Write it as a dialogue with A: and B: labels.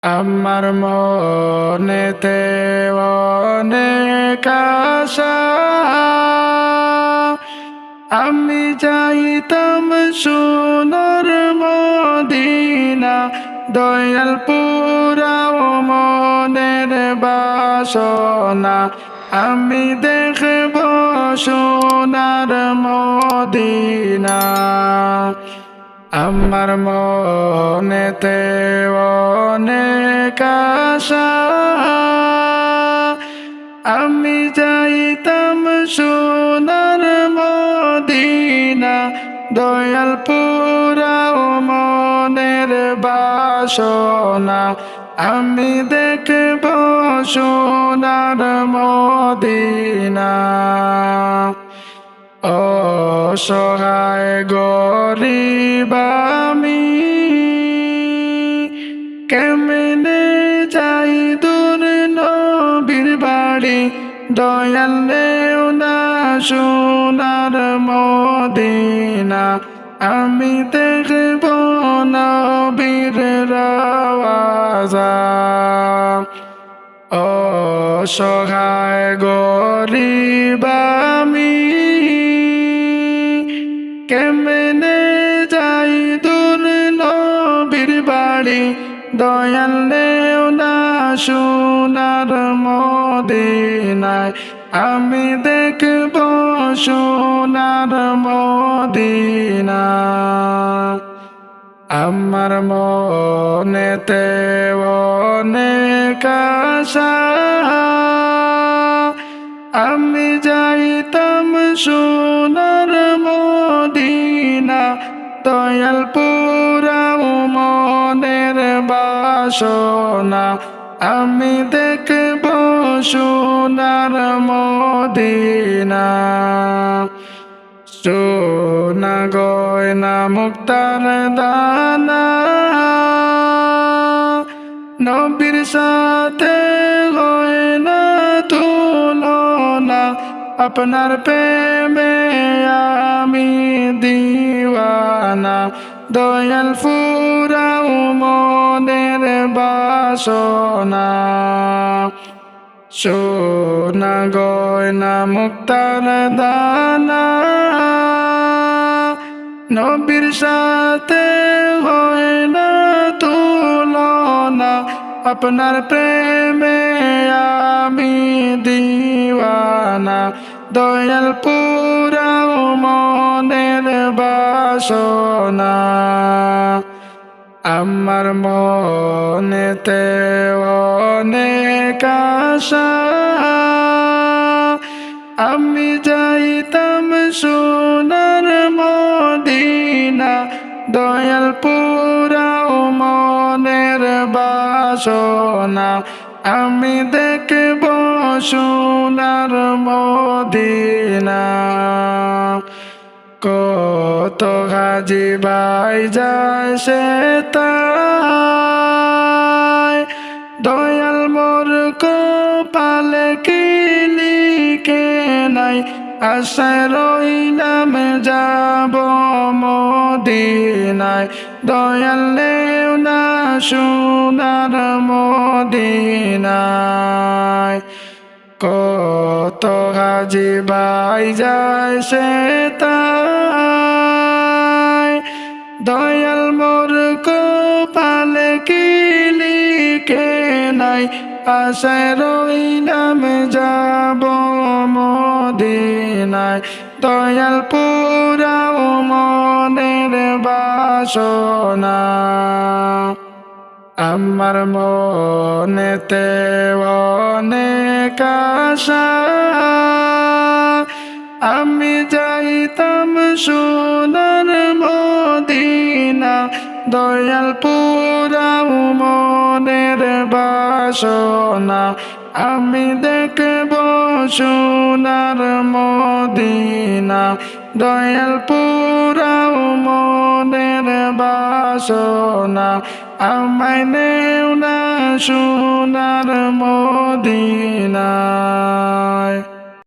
A: আমার মনেতে অনেক আশা, আমি যাইতাম সোনার মদিনা। দয়াল পুরাও মনের বাসনা, আমি দেখব সোনার মদিনা। আমার মনেতে অনেক আশা, আমি যাইতাম সোনার মদিনা। দয়াল পুরাও মনের বাসনা, আমি দেখব সোনার মদিনা। অসহায় গরিব আমি, কেমনে যাই দূর নবীর বাড়ি। দয়াল নেও না সোনার মদিনা, আমি দেখব নবীর রওজা। অসহায় গরিব আমি, কেমনে যাই দূর নবীর বাড়ি। দয়াল নেও না সোনার মদিনায়, আমি দেখব সোনার মদিনা। আমার মনেতে অনেক আশা, আমি যাইতাম সোনার মদিনা। দয়াল পুরাও মনের বাসনা, আমি দেখব সোনার মদিনা। সোনা গয়না মুক্তার দানা, নবীর সাথে গয়না তুলনা। আপনার প্রেমে আমি দিওয়ানা, দয়াল ফুরাও মনের বাসনা। সোনা গয়না মুক্তার দানা, নবীর সাথে গয়না তুলনা। আপনার প্রেমে আমি দিওয়ানা, দয়াল পুরাও মনের বাসনা। আমার মনেতে অনেক আশা, আমি যাইতাম সোনার মদিনা। দয়াল পুরাও মনের বাসনা, আমি দেখব সোনার মদিনা। কত হাজি ভাই যায় সে তাই, দয়াল মোর কপালে কি লিখে নাই। আশায় রইলাম যাব মদিনায়, দয়াল নেও না সোনার মদিনায়। কত হাজি ভাই যায় সে তাই, দয়াল মোর কপালে কি লিখে নাই। আশায় রইলাম যাব মদিনায়, দয়াল পুরাও মনের বাসনা। আমার মনেতে অনেক আশা, আমি যাইতাম সোনার মদিনা। দয়াল পুরাও মনের বাসনা, আমি দেখব সোনার মদিনা। দয়াল পুরাও মনের বাসনা, আমায় নেও না সোনার মদিনায়।